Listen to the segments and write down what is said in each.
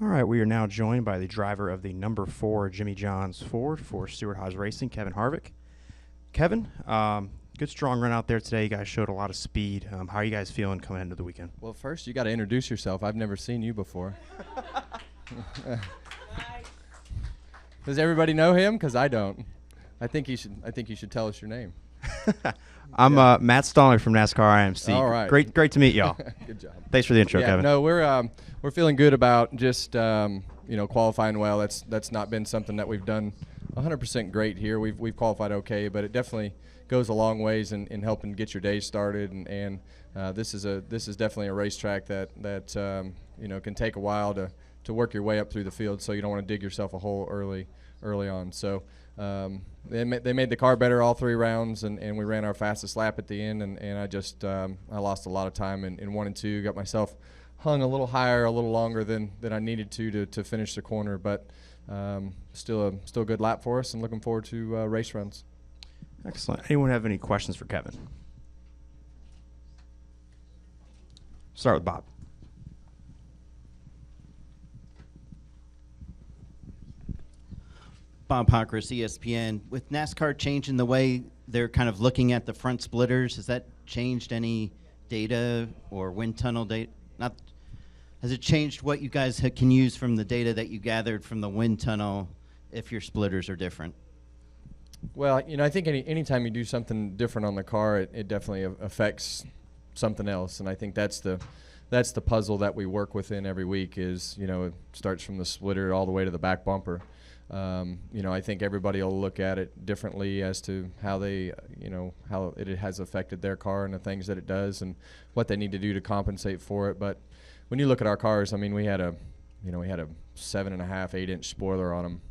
All right, we are now joined by the driver of the number 4 Jimmy John's Ford for Stewart Haas Racing, Kevin Harvick. Kevin, good strong run out there today. You guys showed a lot of speed. How are you guys feeling coming into the weekend? Well, first you got to introduce yourself. I've never seen you before. Does everybody know him? Because I don't. I think you should tell us your name. I'm Matt Stallings from NASCAR IMC. All right. Great to meet y'all. Good job. Thanks for the intro, Kevin. No, we're feeling good about just qualifying well. That's not been something that we've done 100% great here. We've qualified okay, but it definitely goes a long ways in helping get your day started. And this is definitely a racetrack that can take a while to work your way up through the field. So you don't want to dig yourself a hole early on. So they made the car better all 3 rounds, and we ran our fastest lap at the end. And I lost a lot of time in 1 and 2. Got myself hung a little higher, a little longer than I needed to finish the corner, but still a good lap for us, and looking forward to race runs. Excellent. Anyone have any questions for Kevin? Start with Bob. Bob Pockris, ESPN. With NASCAR changing the way they're kind of looking at the front splitters, has that changed any data or wind tunnel data? Has it changed what you guys can use from the data that you gathered from the wind tunnel if your splitters are different? Well, I think anytime you do something different on the car, it definitely affects something else, and I think that's the puzzle that we work within every week. Is it starts from the splitter all the way to the back bumper. I think everybody will look at it differently as to how they, how it has affected their car and the things that it does and what they need to do to compensate for it. But when you look at our cars, I mean, we had a 7.5, 8-inch spoiler on them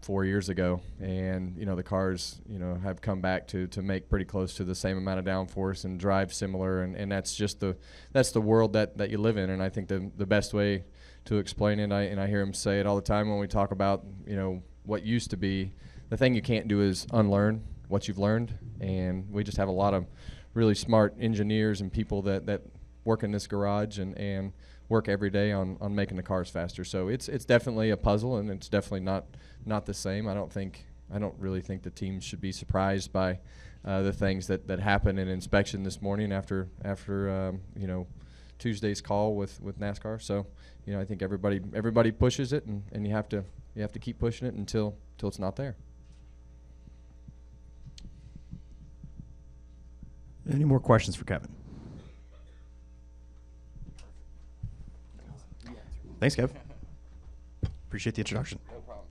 4 years ago, and the cars have come back to make pretty close to the same amount of downforce and drive similar, and that's the world that you live in. And I think the best way to explain it, and I hear him say it all the time when we talk about what used to be, the thing you can't do is unlearn what you've learned. And we just have a lot of really smart engineers and people that work in this garage and work every day on making the cars faster. So it's definitely a puzzle, and it's definitely not the same. I don't really think the teams should be surprised by the things that happened in inspection this morning after Tuesday's call with NASCAR. So I think everybody pushes it, and you have to keep pushing it until it's not there. Any more questions for Kevin? Thanks, Kev. Appreciate the introduction. No problem.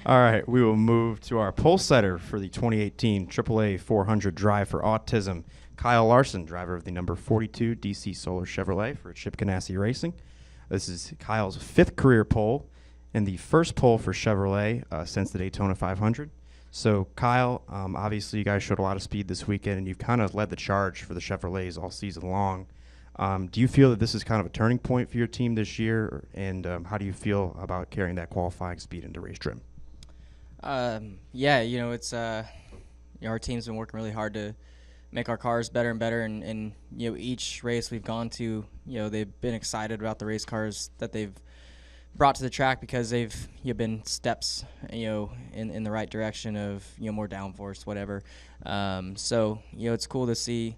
All right, we will move to our pole setter for the 2018 AAA 400 Drive for Autism, Kyle Larson, driver of the number 42 DC Solar Chevrolet for Chip Ganassi Racing. This is Kyle's 5th career pole and the first pole for Chevrolet since the Daytona 500. So, Kyle, obviously you guys showed a lot of speed this weekend, and you've kind of led the charge for the Chevrolets all season long. Do you feel that this is kind of a turning point for your team this year, and how do you feel about carrying that qualifying speed into race trim? It's our team's been working really hard to make our cars better and better, and each race we've gone to, they've been excited about the race cars that they've brought to the track because they've been steps in the right direction of more downforce, whatever. So it's cool to see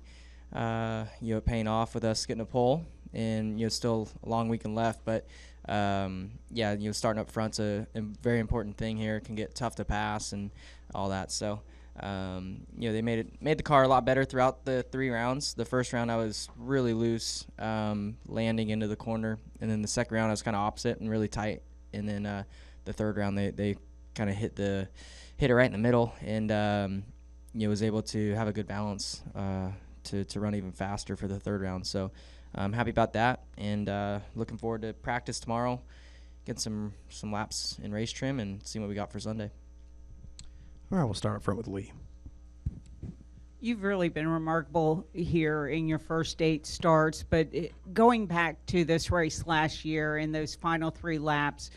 it paying off with us getting a pole, and still a long weekend left, but starting up front's a very important thing here. It can get tough to pass and all that. So they made the car a lot better throughout the 3 rounds. The first round I was really loose, landing into the corner, and then the second round I was kind of opposite and really tight, and then the third round they kind of hit it right in the middle, and was able to have a good balance to run even faster for the third round. So I'm happy about that, and looking forward to practice tomorrow, get some laps in race trim, and see what we got for Sunday. All right, we'll start up front with Lee. You've really been remarkable here in your first 8 starts, but going back to this race last year in those final 3 laps,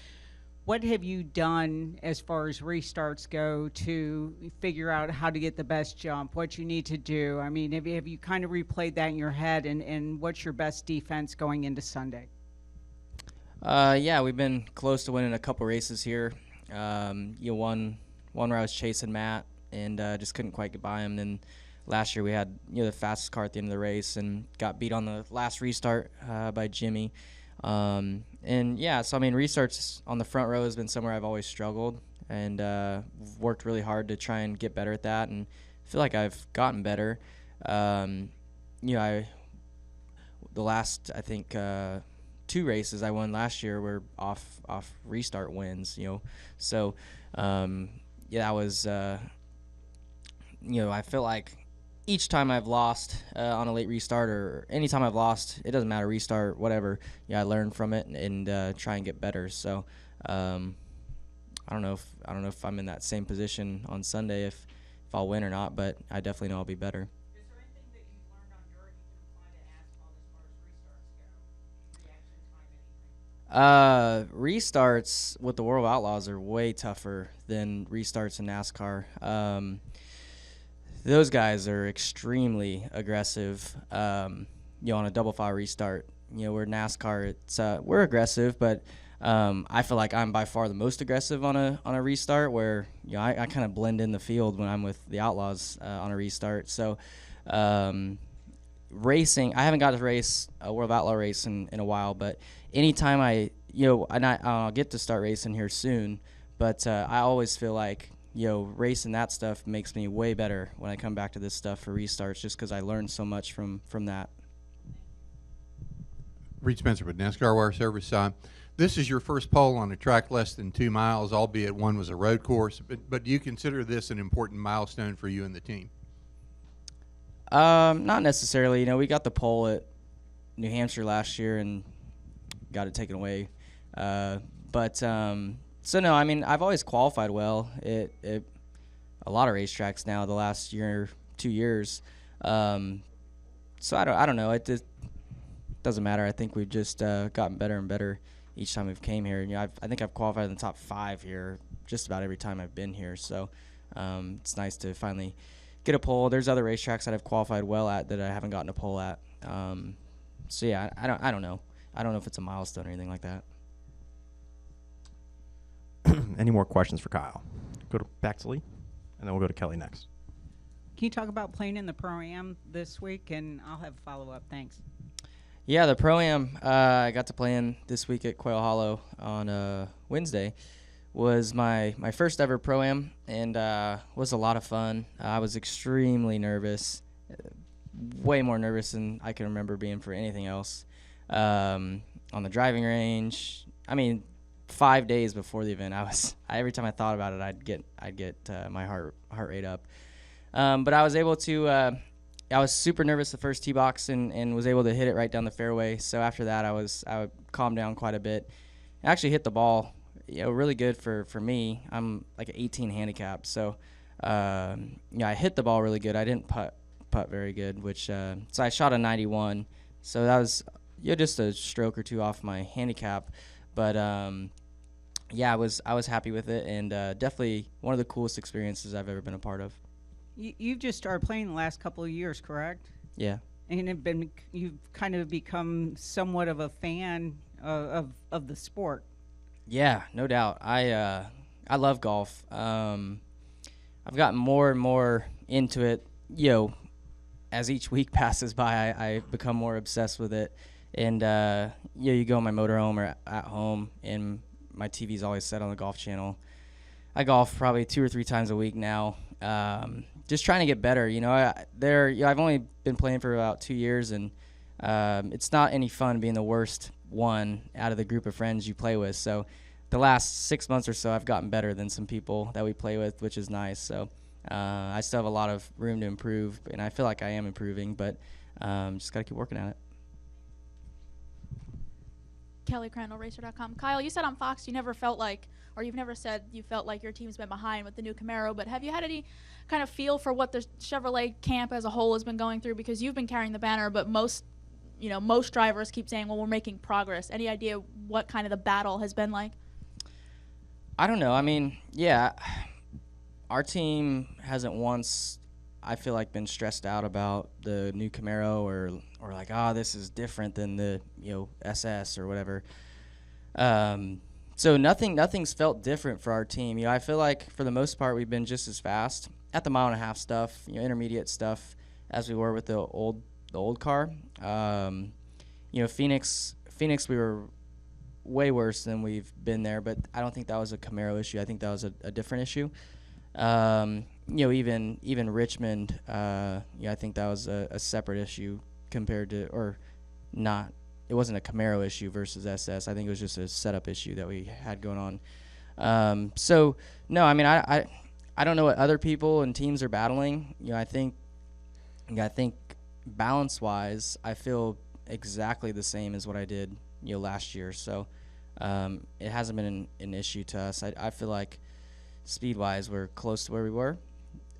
what have you done as far as restarts go to figure out how to get the best jump, what you need to do? I mean, have you kind of replayed that in your head, and what's your best defense going into Sunday? Yeah, we've been close to winning a couple races here. One where I was chasing Matt and just couldn't quite get by him. Then last year we had the fastest car at the end of the race and got beat on the last restart by Jimmy. And yeah, so I mean, restarts on the front row has been somewhere I've always struggled, and worked really hard to try and get better at that, and I feel like I've gotten better. The last, I think, 2 races I won last year were off restart wins, so that was I feel like each time I've lost on a late restart, or any time I've lost, it doesn't matter, restart, whatever, I learn from it and try and get better. So I don't know if I'm in that same position on Sunday, if I'll win or not, but I definitely know I'll be better. Is there anything that you've learned on dirt you can apply to asphalt as far as restarts go? Reaction time, anything? Restarts with the World Outlaws are way tougher than restarts in NASCAR. Those guys are extremely aggressive, on a double file restart. Where NASCAR, we're aggressive, but I feel like I'm by far the most aggressive on a restart, where I kind of blend in the field when I'm with the Outlaws on a restart. So racing, I haven't got to race a World Outlaw race in a while, but anytime I'll get to start racing here soon, but I always feel like racing that stuff makes me way better when I come back to this stuff for restarts, just because I learned so much from that. Reed Spencer with NASCAR Wire Service. This is your first pole on a track less than 2 miles, albeit one was a road course. But do you consider this an important milestone for you and the team? Not necessarily. We got the pole at New Hampshire last year and got it taken away. So no, I mean, I've always qualified well at a lot of racetracks now the last year, 2 years. So I don't know. It just doesn't matter. I think we've just gotten better and better each time we've came here. I think I've qualified in the top 5 here just about every time I've been here. So it's nice to finally get a pole. There's other racetracks that I've qualified well at that I haven't gotten a pole at. So yeah, I don't know. I don't know if it's a milestone or anything like that. Any more questions for Kyle? Back to Lee, and then we'll go to Kelly next. Can you talk about playing in the Pro-Am this week? And I'll have a follow-up. Thanks. Yeah, the Pro-Am I got to play in this week at Quail Hollow on Wednesday. Was my first ever Pro-Am, and was a lot of fun. I was extremely nervous, way more nervous than I can remember being for anything else. On the driving range, I mean, 5 days before the event, every time I thought about it, I'd get my heart rate up. But I was able to. I was super nervous the first tee box and was able to hit it right down the fairway. So after that, I calmed down quite a bit. I actually hit the ball, really good for me. I'm like an 18 handicap, so I hit the ball really good. I didn't putt very good, so I shot a 91. So that was just a stroke or two off my handicap, but yeah, I was happy with it, and definitely one of the coolest experiences I've ever been a part of. You've just started playing the last couple of years, correct? Yeah. And you've kind of become somewhat of a fan of the sport. Yeah, no doubt. I love golf. I've gotten more and more into it. As each week passes by, I become more obsessed with it. And you go on my motorhome or at home, and my TV's always set on the golf channel. I golf probably 2 or 3 times a week now. Just trying to get better. I've only been playing for about 2 years, and it's not any fun being the worst one out of the group of friends you play with. So the last 6 months or so, I've gotten better than some people that we play with, which is nice. So I still have a lot of room to improve, and I feel like I am improving, but just got to keep working at it. Kelly Crandall, Racer.com. Kyle, you said on Fox you've never said you felt like your team's been behind with the new Camaro, but have you had any kind of feel for what the Chevrolet camp as a whole has been going through? Because you've been carrying the banner, but most drivers keep saying, well, we're making progress. Any idea what kind of the battle has been like? I don't know. I mean, yeah, our team hasn't once, I feel like, been stressed out about the new Camaro or like, this is different than the SS or whatever. So nothing's felt different for our team. I feel like for the most part we've been just as fast at the 1.5 mile stuff, intermediate stuff, as we were with the old car. Phoenix we were way worse than we've been there, but I don't think that was a Camaro issue. I think that was a different issue. Even Richmond, I think that was a separate issue compared to, or not. It wasn't a Camaro issue versus SS. I think it was just a setup issue that we had going on. So no, I mean, I don't know what other people and teams are battling. I think balance-wise, I feel exactly the same as what I did, last year. So it hasn't been an issue to us. I feel like speed-wise, we're close to where we were.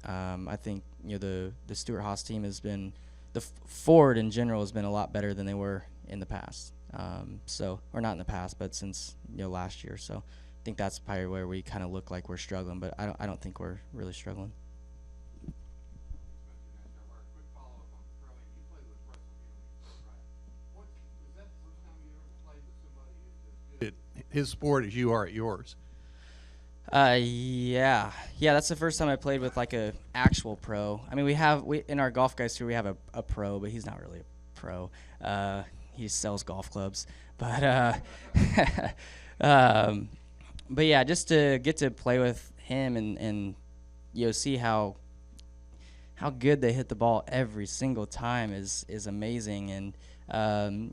I think the Stewart-Haas team has been, the Ford in general has been a lot better than they were in the past. Or not in the past, but since last year. So I think that's probably where we kind of look like we're struggling, but I don't think we're really struggling. His sport as you are at yours. Yeah, that's the first time I played with like a actual pro. I mean, we in our golf guys here we have a pro, but he's not really a pro. He sells golf clubs, but but yeah, just to get to play with him and see how good they hit the ball every single time is amazing. And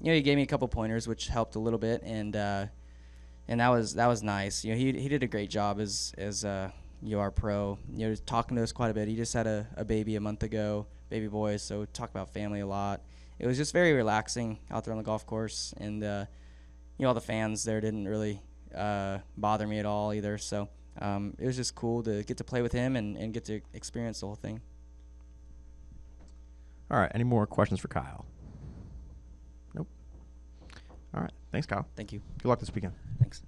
he gave me a couple pointers, which helped a little bit, and that was nice. He did a great job as our pro. Talking to us quite a bit. He just had a baby a month ago, baby boy. So talk about family a lot. It was just very relaxing out there on the golf course, and all the fans there didn't really bother me at all either. So it was just cool to get to play with him and get to experience the whole thing. All right. Any more questions for Kyle? Nope. All right. Thanks, Kyle. Thank you. Good luck this weekend. Thanks.